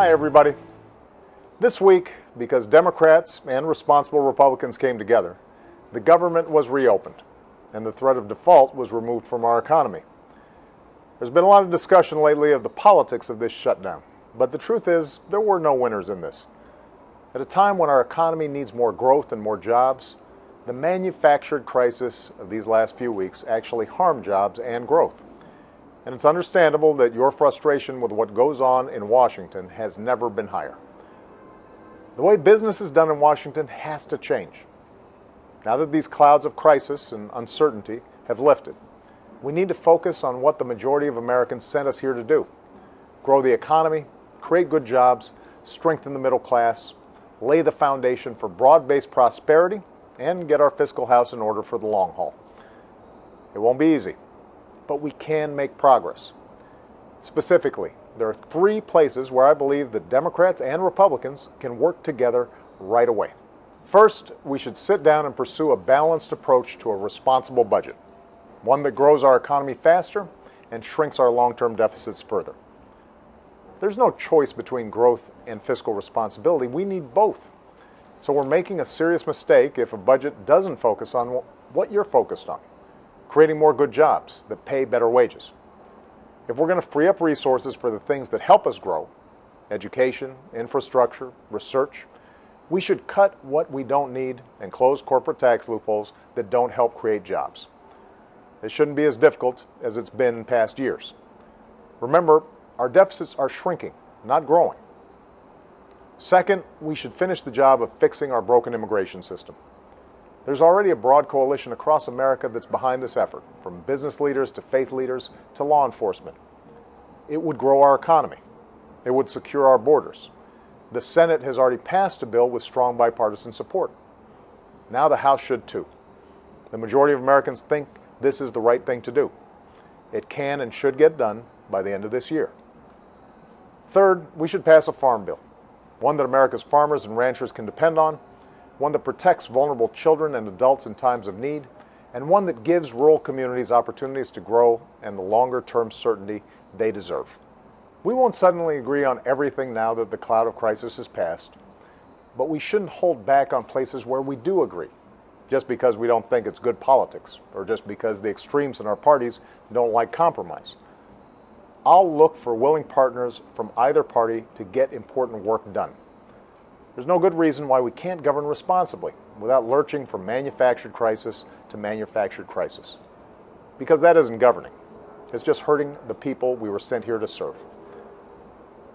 Hi, everybody. This week, because Democrats and responsible Republicans came together, the government was reopened, and the threat of default was removed from our economy. There's been a lot of discussion lately of the politics of this shutdown, but the truth is, there were no winners in this. At a time when our economy needs more growth and more jobs, the manufactured crisis of these last few weeks actually harmed jobs and growth. And it's understandable that your frustration with what goes on in Washington has never been higher. The way business is done in Washington has to change. Now that these clouds of crisis and uncertainty have lifted, we need to focus on what the majority of Americans sent us here to do: grow the economy, create good jobs, strengthen the middle class, lay the foundation for broad-based prosperity, and get our fiscal house in order for the long haul. It won't be easy, but we can make progress. Specifically, there are 3 places where I believe that Democrats and Republicans can work together right away. First, we should sit down and pursue a balanced approach to a responsible budget, one that grows our economy faster and shrinks our long-term deficits further. There's no choice between growth and fiscal responsibility. We need both. So we're making a serious mistake if a budget doesn't focus on what you're focused on: creating more good jobs that pay better wages. If we're going to free up resources for the things that help us grow, education, infrastructure, research, we should cut what we don't need and close corporate tax loopholes that don't help create jobs. It shouldn't be as difficult as it's been in past years. Remember, our deficits are shrinking, not growing. Second, we should finish the job of fixing our broken immigration system. There's already a broad coalition across America that's behind this effort, from business leaders to faith leaders to law enforcement. It would grow our economy. It would secure our borders. The Senate has already passed a bill with strong bipartisan support. Now the House should too. The majority of Americans think this is the right thing to do. It can and should get done by the end of this year. Third, we should pass a farm bill, one that America's farmers and ranchers can depend on, one that protects vulnerable children and adults in times of need, and one that gives rural communities opportunities to grow and the longer-term certainty they deserve. We won't suddenly agree on everything now that the cloud of crisis has passed, but we shouldn't hold back on places where we do agree, just because we don't think it's good politics, or just because the extremes in our parties don't like compromise. I'll look for willing partners from either party to get important work done. There's no good reason why we can't govern responsibly without lurching from manufactured crisis to manufactured crisis. Because that isn't governing. It's just hurting the people we were sent here to serve.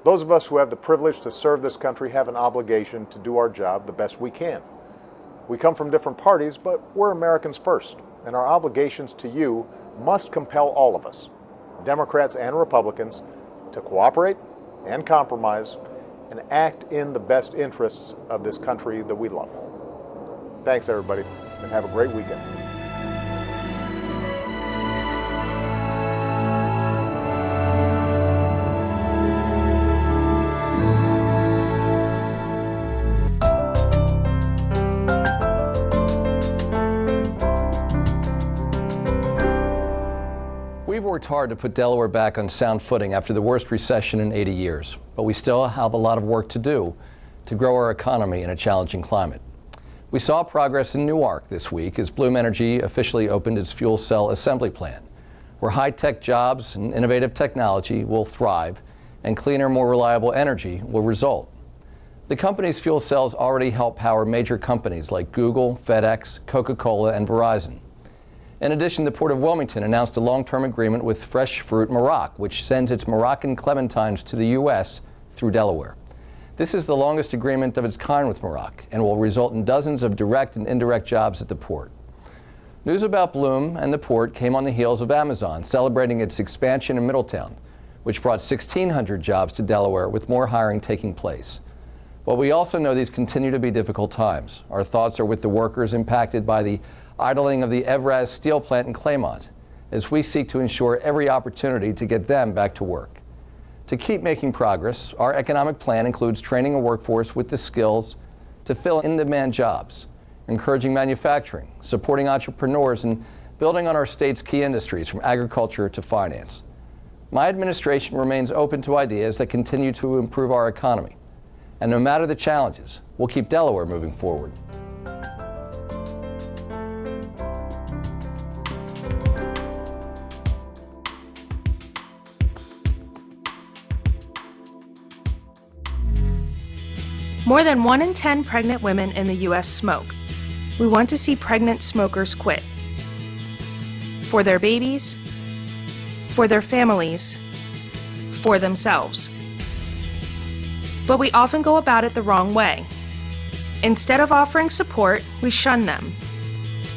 Those of us who have the privilege to serve this country have an obligation to do our job the best we can. We come from different parties, but we're Americans first, and our obligations to you must compel all of us, Democrats and Republicans, to cooperate and compromise and act in the best interests of this country that we love. Thanks, everybody, and have a great weekend. We've worked hard to put Delaware back on sound footing after the worst recession in 80 years, but we still have a lot of work to do to grow our economy in a challenging climate. We saw progress in Newark this week as Bloom Energy officially opened its fuel cell assembly plant, where high-tech jobs and innovative technology will thrive and cleaner, more reliable energy will result. The company's fuel cells already help power major companies like Google, FedEx, Coca-Cola, and Verizon. In addition, the Port of Wilmington announced a long-term agreement with Fresh Fruit Maroc, which sends its Moroccan clementines to the U.S. through Delaware. This is the longest agreement of its kind with Maroc and will result in dozens of direct and indirect jobs at the port. News about Bloom and the port came on the heels of Amazon celebrating its expansion in Middletown, which brought 1,600 jobs to Delaware, with more hiring taking place. But we also know these continue to be difficult times. Our thoughts are with the workers impacted by the idling of the Evraz steel plant in Claymont, as we seek to ensure every opportunity to get them back to work. To keep making progress, our economic plan includes training a workforce with the skills to fill in-demand jobs, encouraging manufacturing, supporting entrepreneurs, and building on our state's key industries from agriculture to finance. My administration remains open to ideas that continue to improve our economy. And no matter the challenges, we'll keep Delaware moving forward. More than 1 in 10 pregnant women in the U.S. smoke. We want to see pregnant smokers quit. For their babies, for their families, for themselves. But we often go about it the wrong way. Instead of offering support, we shun them,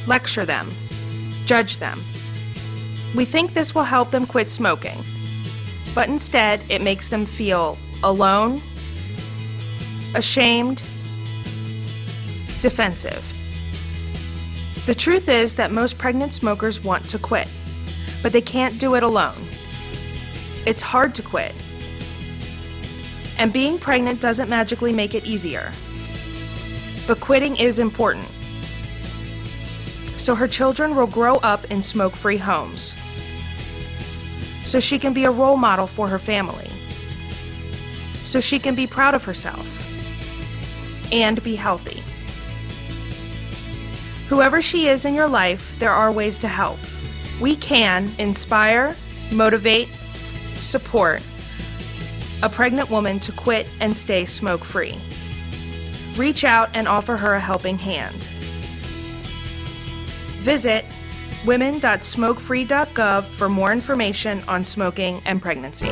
lecture them, judge them. We think this will help them quit smoking, but instead it makes them feel alone, ashamed, defensive. The truth is that most pregnant smokers want to quit, but they can't do it alone. It's hard to quit. And being pregnant doesn't magically make it easier. But quitting is important. So her children will grow up in smoke-free homes. So she can be a role model for her family. So she can be proud of herself. And be healthy. Whoever she is in your life, there are ways to help. We can inspire, motivate, support a pregnant woman to quit and stay smoke-free. Reach out and offer her a helping hand. Visit women.smokefree.gov for more information on smoking and pregnancy.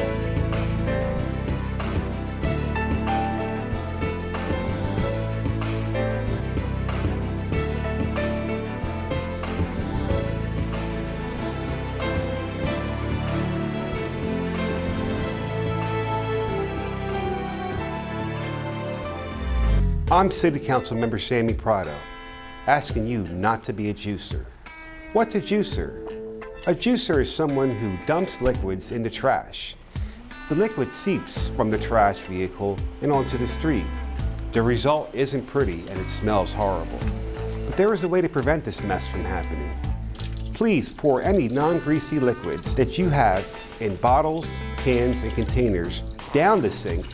I'm City Council Member Sammy Prado, asking you not to be a juicer. What's a juicer? A juicer is someone who dumps liquids in the trash. The liquid seeps from the trash vehicle and onto the street. The result isn't pretty and it smells horrible. But there is a way to prevent this mess from happening. Please pour any non-greasy liquids that you have in bottles, cans, and containers down the sink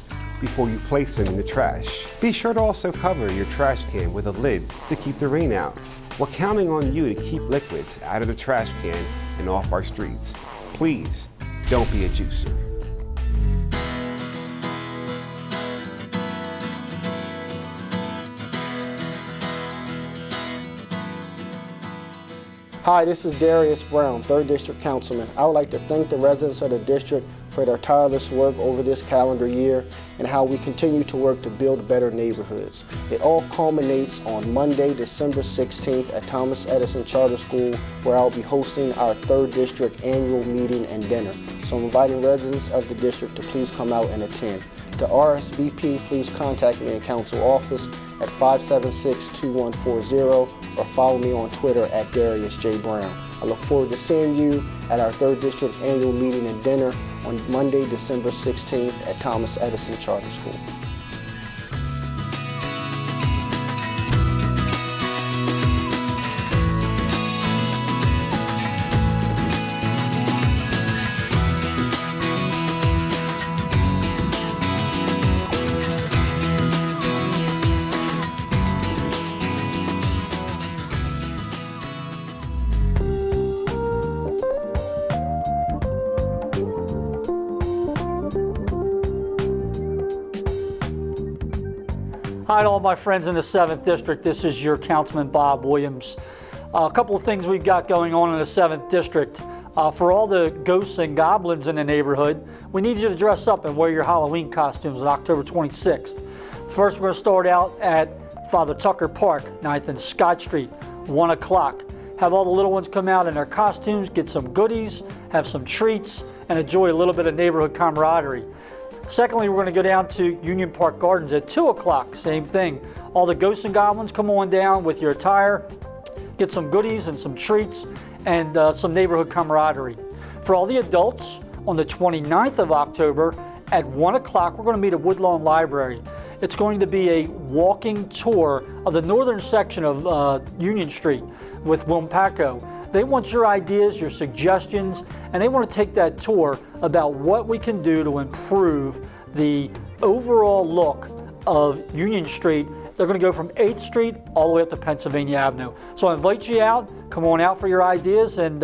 before you place them in the trash. Be sure to also cover your trash can with a lid to keep the rain out. We're counting on you to keep liquids out of the trash can and off our streets. Please, don't be a juicer. Hi, this is Darius Brown, 3rd District Councilman. I would like to thank the residents of the district for their tireless work over this calendar year and how we continue to work to build better neighborhoods. It all culminates on Monday, December 16th at Thomas Edison Charter School, where I'll be hosting our 3rd District annual meeting and dinner. So I'm inviting residents of the district to please come out and attend. To RSVP, please contact me in council office at 576-2140 or follow me on Twitter at Darius J. Brown. I look forward to seeing you at our 3rd District annual meeting and dinner on Monday, December 16th at Thomas Edison Charter School. Hi to all my friends in the 7th District. This is your Councilman Bob Williams. A couple of things we've got going on in the 7th District. For all the ghosts and goblins in the neighborhood, we need you to dress up and wear your Halloween costumes on October 26th. First, we're going to start out at Father Tucker Park, 9th and Scott Street, 1 o'clock. Have all the little ones come out in their costumes, get some goodies, have some treats, and enjoy a little bit of neighborhood camaraderie. Secondly, we're going to go down to Union Park Gardens at 2 o'clock, same thing. All the ghosts and goblins come on down with your attire, get some goodies and some treats, and some neighborhood camaraderie. For all the adults, on the 29th of October at 1 o'clock, we're going to meet at Woodlawn Library. It's going to be a walking tour of the northern section of Union Street with Wilmington. They want your ideas, your suggestions, and they want to take that tour about what we can do to improve the overall look of Union Street. They're going to go from 8th Street all the way up to Pennsylvania Avenue. So I invite you out, come on out for your ideas, and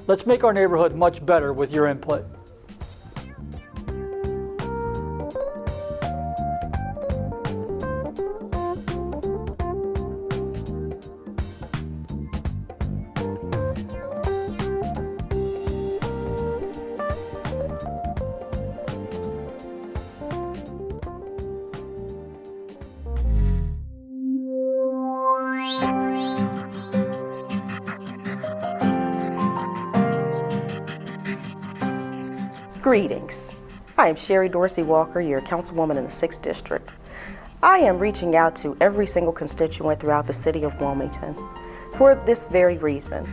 let's make our neighborhood much better with your input. Greetings. I am Sherry Dorsey Walker, your councilwoman in the 6th District. I am reaching out to every single constituent throughout the city of Wilmington for this very reason,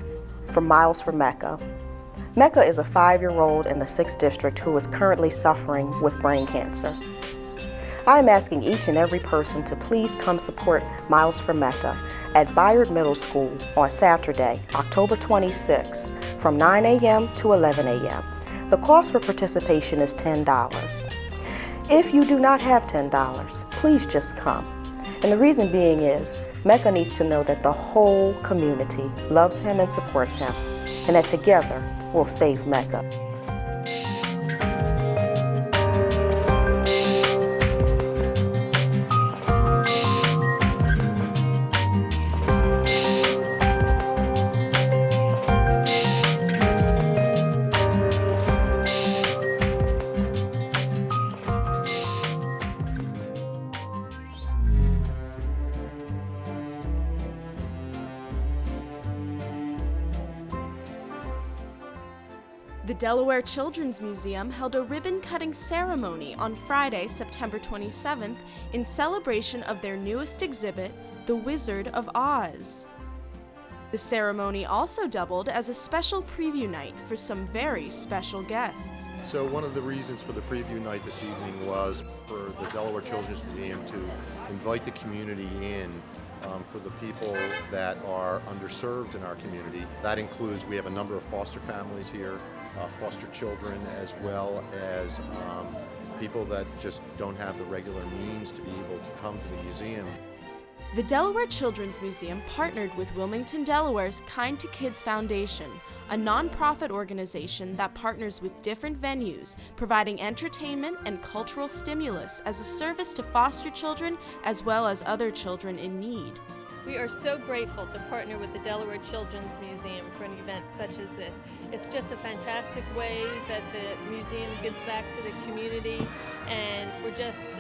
for Miles for Mecca. Mecca is a 5-year-old in the 6th District who is currently suffering with brain cancer. I am asking each and every person to please come support Miles for Mecca at Byard Middle School on Saturday, October 26, from 9 a.m. to 11 a.m. The cost for participation is $10. If you do not have $10, please just come. And the reason being is, Mecca needs to know that the whole community loves him and supports him, and that together we'll save Mecca. The Delaware Children's Museum held a ribbon-cutting ceremony on Friday, September 27th, in celebration of their newest exhibit, The Wizard of Oz. The ceremony also doubled as a special preview night for some very special guests. So one of the reasons for the preview night this evening was for the Delaware Children's Museum to invite the community in for the people that are underserved in our community. That includes, we have a number of foster families here, foster children, as well as people that just don't have the regular means to be able to come to the museum. The Delaware Children's Museum partnered with Wilmington, Delaware's Kind to Kids Foundation, a nonprofit organization that partners with different venues, providing entertainment and cultural stimulus as a service to foster children as well as other children in need. We are so grateful to partner with the Delaware Children's Museum for an event such as this. It's just a fantastic way that the museum gives back to the community, and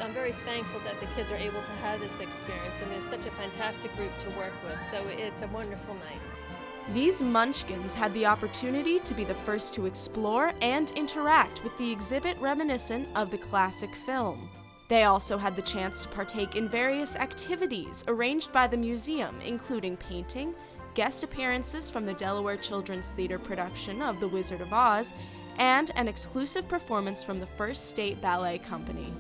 I'm very thankful that the kids are able to have this experience, and there's such a fantastic group to work with, so it's a wonderful night. These munchkins had the opportunity to be the first to explore and interact with the exhibit reminiscent of the classic film. They also had the chance to partake in various activities arranged by the museum, including painting, guest appearances from the Delaware Children's Theater production of The Wizard of Oz, and an exclusive performance from the First State Ballet Company.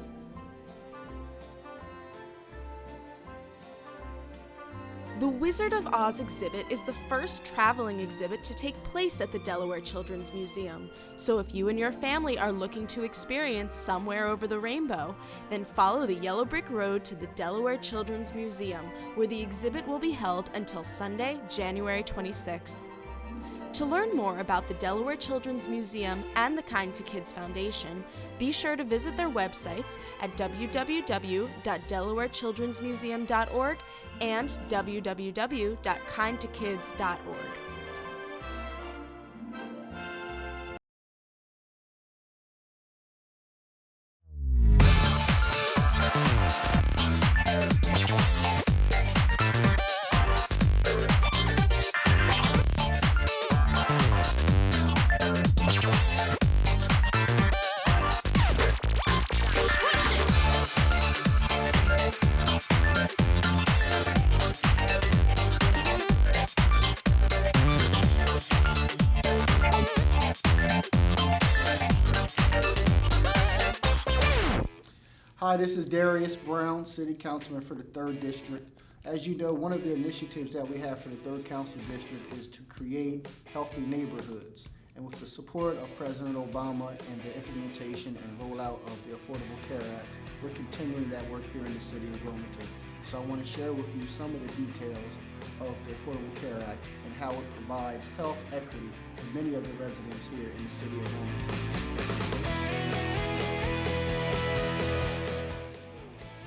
The Wizard of Oz exhibit is the first traveling exhibit to take place at the Delaware Children's Museum. So if you and your family are looking to experience Somewhere Over the Rainbow, then follow the yellow brick road to the Delaware Children's Museum, where the exhibit will be held until Sunday, January 26th. To learn more about the Delaware Children's Museum and the Kind to Kids Foundation, be sure to visit their websites at www.delawarechildrensmuseum.org and www.kindtokids.org. Hi, this is Darius Brown, City Councilman for the 3rd District. As you know, one of the initiatives that we have for the 3rd Council District is to create healthy neighborhoods. And with the support of President Obama and the implementation and rollout of the Affordable Care Act, we're continuing that work here in the city of Wilmington. So I want to share with you some of the details of the Affordable Care Act and how it provides health equity to many of the residents here in the city of Wilmington.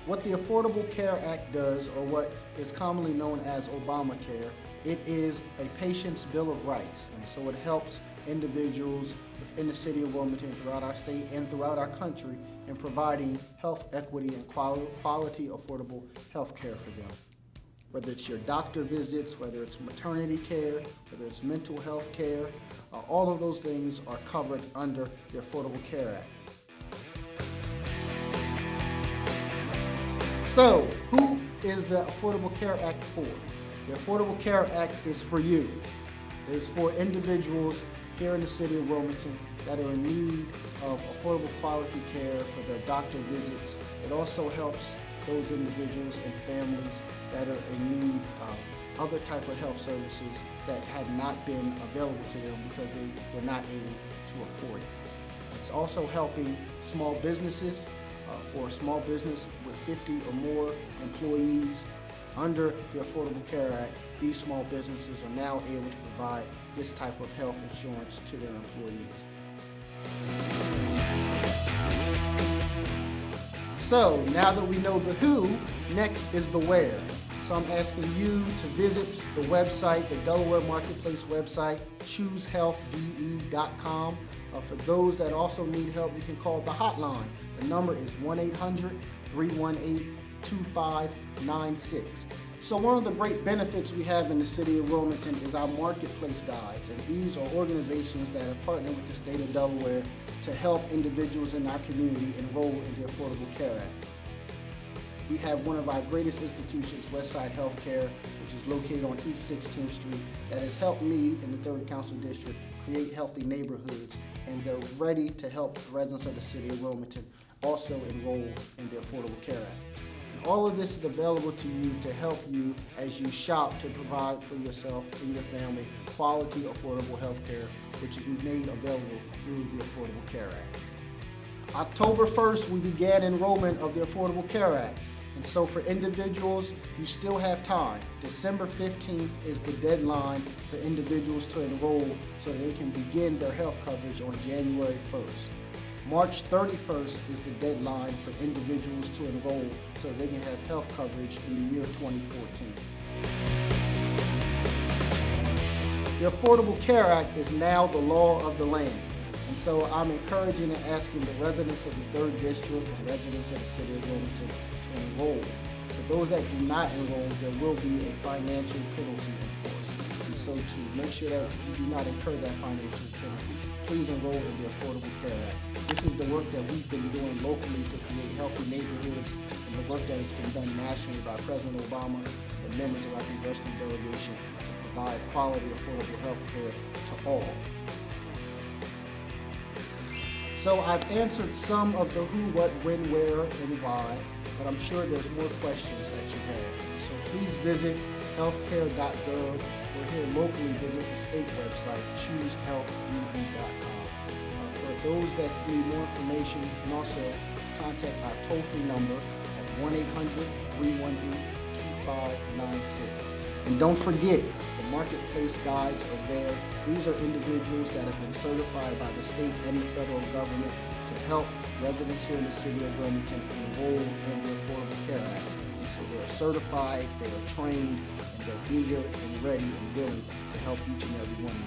What the Affordable Care Act does, or what is commonly known as Obamacare, it is a patient's Bill of Rights, and so it helps individuals within the city of Wilmington, throughout our state and throughout our country, in providing health equity and quality affordable health care for them. Whether it's your doctor visits, whether it's maternity care, whether it's mental health care, all of those things are covered under the Affordable Care Act. So, who is the Affordable Care Act for? The Affordable Care Act is for you. It is for individuals here in the city of Wilmington that are in need of affordable quality care for their doctor visits. It also helps those individuals and families that are in need of other type of health services that have not been available to them because they were not able to afford it. It's also helping small businesses. For a small business with 50 or more employees, under the Affordable Care Act, these small businesses are now able to provide this type of health insurance to their employees. So now that we know the who, next is the where. So I'm asking you to visit the website, the Delaware Marketplace website, choosehealthde.com. For those that also need help, you can call the hotline. The number is 1-800-318-2596. So one of the great benefits we have in the city of Wilmington is our marketplace guides, and these are organizations that have partnered with the state of Delaware to help individuals in our community enroll in the Affordable Care Act. We have one of our greatest institutions, Westside Healthcare, which is located on East 16th Street, that has helped me in the 3rd Council District create healthy neighborhoods, and they're ready to help the residents of the city of Wilmington also enroll in the Affordable Care Act. And all of this is available to you to help you as you shop to provide for yourself and your family quality, affordable health care, which is made available through the Affordable Care Act. October 1st, we began enrollment of the Affordable Care Act. And so for individuals, you still have time. December 15th is the deadline for individuals to enroll so that they can begin their health coverage on January 1st. March 31st is the deadline for individuals to enroll so they can have health coverage in the year 2014. The Affordable Care Act is now the law of the land. And so I'm encouraging and asking the residents of the 3rd District and residents of the city of Wilmington to enroll. For those that do not enroll, there will be a financial penalty enforced. And so to make sure that you do not incur that financial penalty, please enroll in the Affordable Care Act. This is the work that we've been doing locally to create healthy neighborhoods, and the work that has been done nationally by President Obama and members of our congressional delegation to provide quality, affordable health care to all. So I've answered some of the who, what, when, where, and why, but I'm sure there's more questions that you have. So please visit healthcare.gov, or here locally visit the state website, choosehealthde.com. For those that need more information, you can also contact our toll-free number at 1-800-318-2596. And don't forget, the marketplace guides are there. These are individuals that have been certified by the state and the federal government to help residents here in the city of Wilmington enroll in the Affordable Care Act. And so they're certified, they are trained, and they're eager and ready and willing to help each and every one of you.